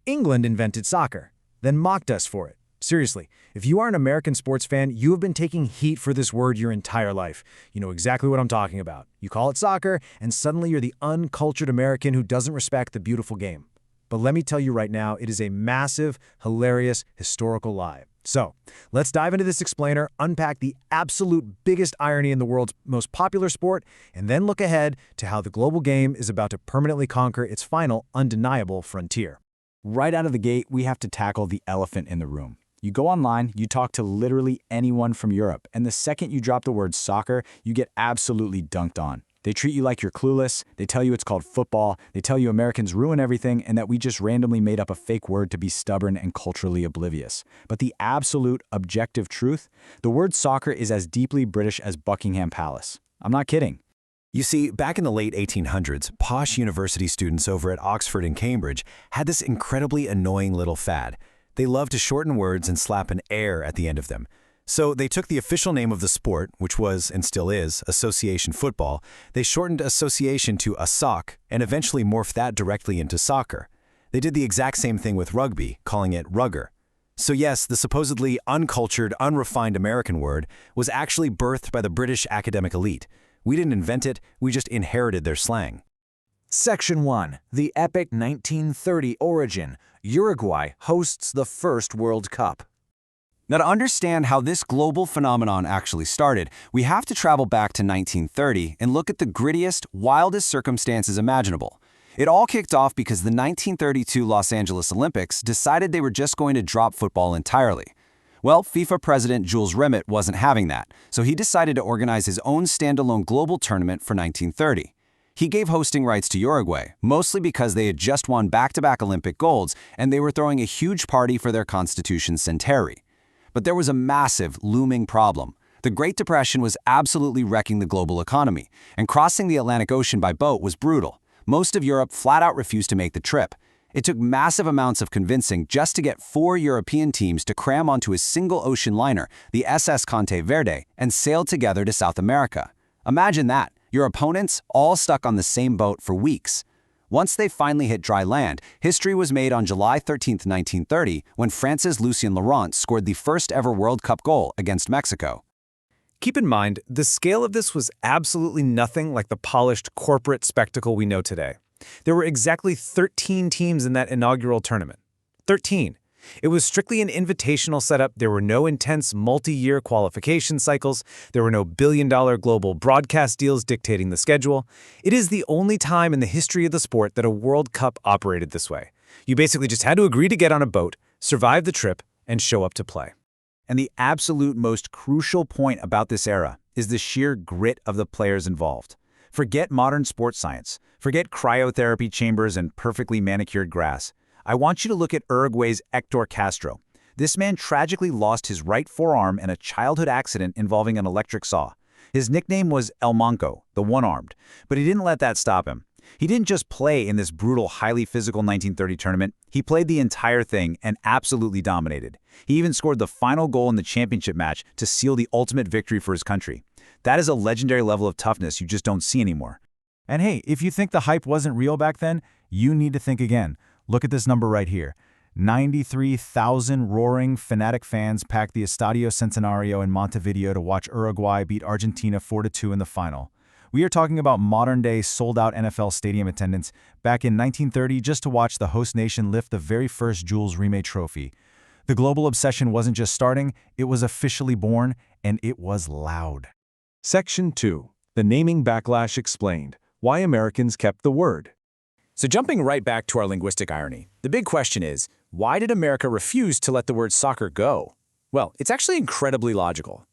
England invented soccer, then mocked us for it. Seriously, if you are an American sports fan, you have been taking heat for this word your entire life. You know exactly what I'm talking about. You call it soccer, and suddenly you're the uncultured American who doesn't respect the beautiful game. But let me tell you right now, it is a massive, hilarious, historical lie. So, let's dive into this explainer, unpack the absolute biggest irony in the world's most popular sport, and then look ahead to how the global game is about to permanently conquer its final, undeniable frontier. Right out of the gate, we have to tackle the elephant in the room. You go online, you talk to literally anyone from Europe, and the second you drop the word soccer, you get absolutely dunked on. They treat you like you're clueless, they tell you it's called football, they tell you Americans ruin everything, and that we just randomly made up a fake word to be stubborn and culturally oblivious. But the absolute, objective truth? The word soccer is as deeply British as Buckingham Palace. I'm not kidding. You see, back in the late 1800s, posh university students over at Oxford and Cambridge had this incredibly annoying little fad. They loved to shorten words and slap an "air" at the end of them. So they took the official name of the sport, which was, and still is, association football. They shortened association to ASOC and eventually morphed that directly into soccer. They did the exact same thing with rugby, calling it rugger. So yes, the supposedly uncultured, unrefined American word was actually birthed by the British academic elite. We didn't invent it, we just inherited their slang. Section 1. The epic 1930 origin. Uruguay hosts the first World Cup. Now, to understand how this global phenomenon actually started, we have to travel back to 1930 and look at the grittiest, wildest circumstances imaginable. It all kicked off because the 1932 Los Angeles Olympics decided they were just going to drop football entirely. Well, FIFA president Jules Rimet wasn't having that, so he decided to organize his own standalone global tournament for 1930. He gave hosting rights to Uruguay, mostly because they had just won back-to-back Olympic golds and they were throwing a huge party for their Constitution's centenary. But there was a massive, looming problem. The Great Depression was absolutely wrecking the global economy, and crossing the Atlantic Ocean by boat was brutal. Most of Europe flat-out refused to make the trip. It took massive amounts of convincing just to get 4 European teams to cram onto a single ocean liner, the SS Conte Verde, and sail together to South America. Imagine that. Your opponents all stuck on the same boat for weeks. Once they finally hit dry land, history was made on July 13, 1930, when France's Lucien Laurent scored the first ever World Cup goal against Mexico. Keep in mind, the scale of this was absolutely nothing like the polished corporate spectacle we know today. There were exactly 13 teams in that inaugural tournament. 13. It was strictly an invitational setup. There were no intense multi-year qualification cycles. There were no billion-dollar global broadcast deals dictating the schedule. It is the only time in the history of the sport that a World Cup operated this way. You basically just had to agree to get on a boat, survive the trip, and show up to play. And the absolute most crucial point about this era is the sheer grit of the players involved. Forget modern sports science. Forget cryotherapy chambers and perfectly manicured grass. I want you to look at Uruguay's Héctor Castro. This man tragically lost his right forearm in a childhood accident involving an electric saw. His nickname was El Manco, the one-armed, but he didn't let that stop him. He didn't just play in this brutal, highly physical 1930 tournament. He played the entire thing and absolutely dominated. He even scored the final goal in the championship match to seal the ultimate victory for his country. That is a legendary level of toughness you just don't see anymore. And hey, if you think the hype wasn't real back then, you need to think again. Look at this number right here. 93,000 roaring, fanatic fans packed the Estadio Centenario in Montevideo to watch Uruguay beat Argentina 4-2 in the final. We are talking about modern-day sold-out NFL stadium attendance back in 1930 just to watch the host nation lift the very first Jules Rimet trophy. The global obsession wasn't just starting, it was officially born, and it was loud. Section 2. The naming backlash explained. Why Americans kept the word. So jumping right back to our linguistic irony, the big question is, why did America refuse to let the word soccer go? Well, it's actually incredibly logical.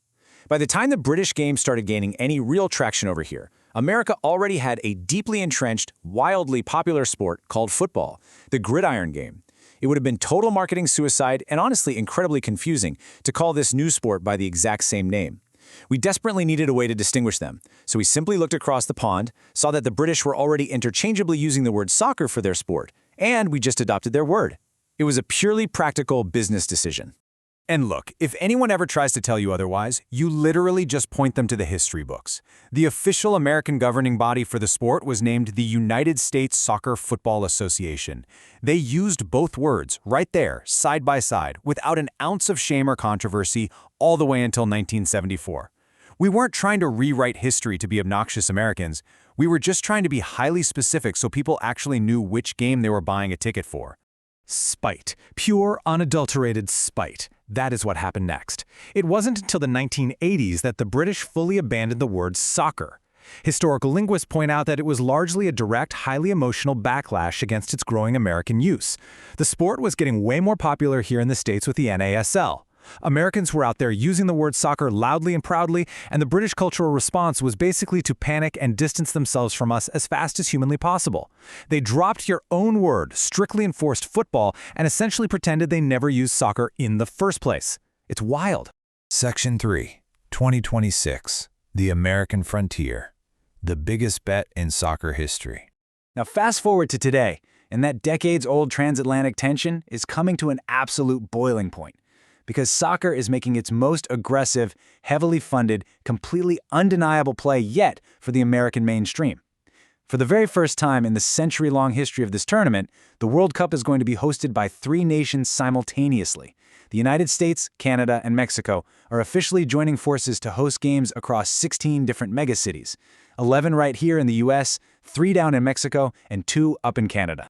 By the time the British game started gaining any real traction over here, America already had a deeply entrenched, wildly popular sport called football, the gridiron game. It would have been total marketing suicide and honestly incredibly confusing to call this new sport by the exact same name. We desperately needed a way to distinguish them, so we simply looked across the pond, saw that the British were already interchangeably using the word soccer for their sport, and we just adopted their word. It was a purely practical business decision. And look, if anyone ever tries to tell you otherwise, you literally just point them to the history books. The official American governing body for the sport was named the United States Soccer Football Association. They used both words right there, side by side, without an ounce of shame or controversy, all the way until 1974. We weren't trying to rewrite history to be obnoxious Americans. We were just trying to be highly specific so people actually knew which game they were buying a ticket for. Spite. Pure, unadulterated spite. That is what happened next. It wasn't until the 1980s that the British fully abandoned the word soccer. Historical linguists point out that it was largely a direct, highly emotional backlash against its growing American use. The sport was getting way more popular here in the States with the NASL. Americans were out there using the word soccer loudly and proudly, and the British cultural response was basically to panic and distance themselves from us as fast as humanly possible. They dropped your own word, strictly enforced football, and essentially pretended they never used soccer in the first place. It's wild. Section 3, 2026, The American Frontier, the biggest bet in soccer history. Now fast forward to today, and that decades-old transatlantic tension is coming to an absolute boiling point. Because soccer is making its most aggressive, heavily funded, completely undeniable play yet for the American mainstream. For the very first time in the century-long history of this tournament, the World Cup is going to be hosted by 3 nations simultaneously. The United States, Canada, and Mexico are officially joining forces to host games across 16 different megacities. 11 right here in the US, 3 down in Mexico, and 2 up in Canada.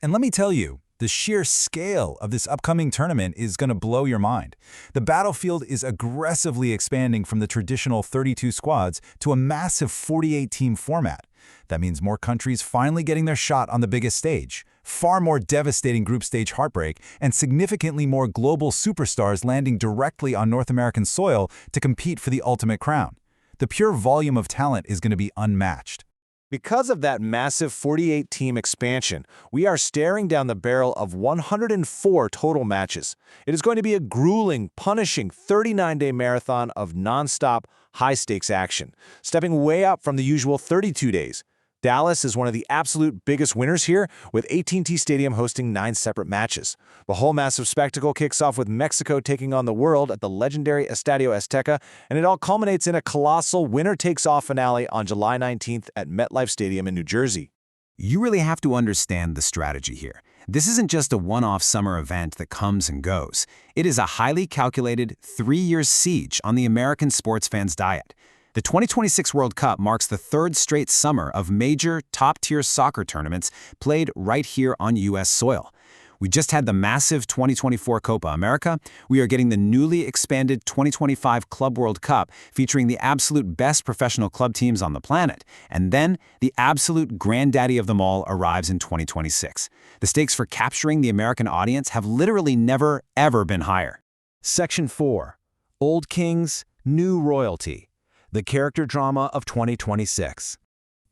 And let me tell you, the sheer scale of this upcoming tournament is going to blow your mind. The battlefield is aggressively expanding from the traditional 32 squads to a massive 48-team format. That means more countries finally getting their shot on the biggest stage, far more devastating group stage heartbreak, and significantly more global superstars landing directly on North American soil to compete for the ultimate crown. The pure volume of talent is going to be unmatched. Because of that massive 48-team expansion, we are staring down the barrel of 104 total matches. It is going to be a grueling, punishing 39-day marathon of non-stop, high-stakes action, stepping way up from the usual 32 days. Dallas is one of the absolute biggest winners here, with AT&T Stadium hosting 9 separate matches. The whole massive spectacle kicks off with Mexico taking on the world at the legendary Estadio Azteca, and it all culminates in a colossal winner-takes-all finale on July 19th at MetLife Stadium in New Jersey. You really have to understand the strategy here. This isn't just a one-off summer event that comes and goes. It is a highly calculated 3-year siege on the American sports fans' diet. The 2026 World Cup marks the 3rd straight summer of major, top-tier soccer tournaments played right here on U.S. soil. We just had the massive 2024 Copa America. We are getting the newly expanded 2025 Club World Cup featuring the absolute best professional club teams on the planet. And then the absolute granddaddy of them all arrives in 2026. The stakes for capturing the American audience have literally never, ever been higher. Section 4. Old Kings, New Royalty. The character drama of 2026.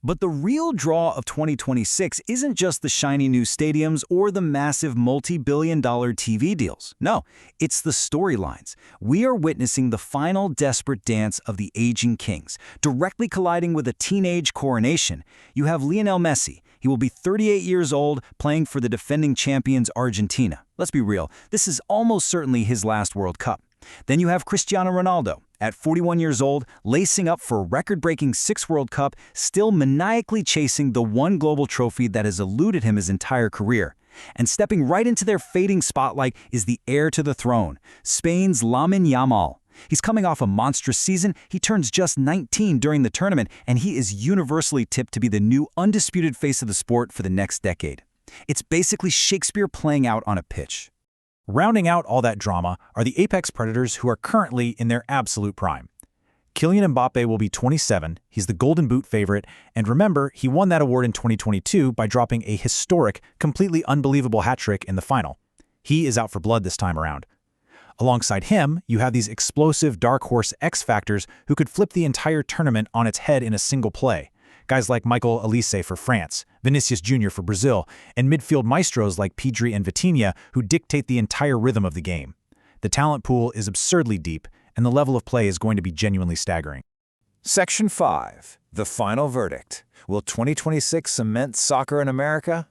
But the real draw of 2026 isn't just the shiny new stadiums or the massive multi-billion-dollar TV deals. No, it's the storylines. We are witnessing the final desperate dance of the aging kings, directly colliding with a teenage coronation. You have Lionel Messi. He will be 38 years old, playing for the defending champions Argentina. Let's be real, this is almost certainly his last World Cup. Then you have Cristiano Ronaldo, at 41 years old, lacing up for a record-breaking 6th World Cup, still maniacally chasing the one global trophy that has eluded him his entire career. And stepping right into their fading spotlight is the heir to the throne, Spain's Lamine Yamal. He's coming off a monstrous season. He turns just 19 during the tournament, and he is universally tipped to be the new undisputed face of the sport for the next decade. It's basically Shakespeare playing out on a pitch. Rounding out all that drama are the apex predators who are currently in their absolute prime. Kylian Mbappe will be 27, he's the Golden Boot favorite, and remember, he won that award in 2022 by dropping a historic, completely unbelievable hat-trick in the final. He is out for blood this time around. Alongside him, you have these explosive dark horse X-factors who could flip the entire tournament on its head in a single play. Guys like Michael Olise for France, Vinicius Jr. for Brazil, and midfield maestros like Pedri and Vitinha who dictate the entire rhythm of the game. The talent pool is absurdly deep, and the level of play is going to be genuinely staggering. Section 5. The final verdict. Will 2026 cement soccer in America?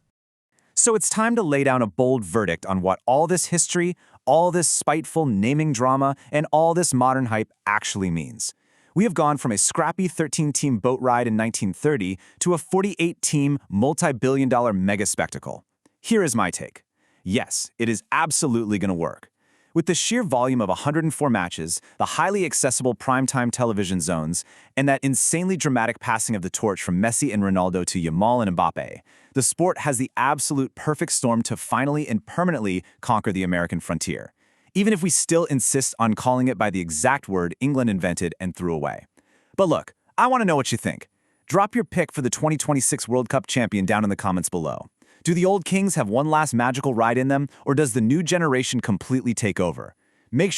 So it's time to lay down a bold verdict on what all this history, all this spiteful naming drama and all this modern hype actually means. We have gone from a scrappy 13-team boat ride in 1930 to a 48-team, multi-billion-dollar mega spectacle. Here is my take. Yes, it is absolutely going to work. With the sheer volume of 104 matches, the highly accessible primetime television zones, and that insanely dramatic passing of the torch from Messi and Ronaldo to Yamal and Mbappe, the sport has the absolute perfect storm to finally and permanently conquer the American frontier, even if we still insist on calling it by the exact word England invented and threw away. But look, I want to know what you think. Drop your pick for the 2026 World Cup champion down in the comments below. Do the old kings have one last magical ride in them, or does the new generation completely take over? Make sure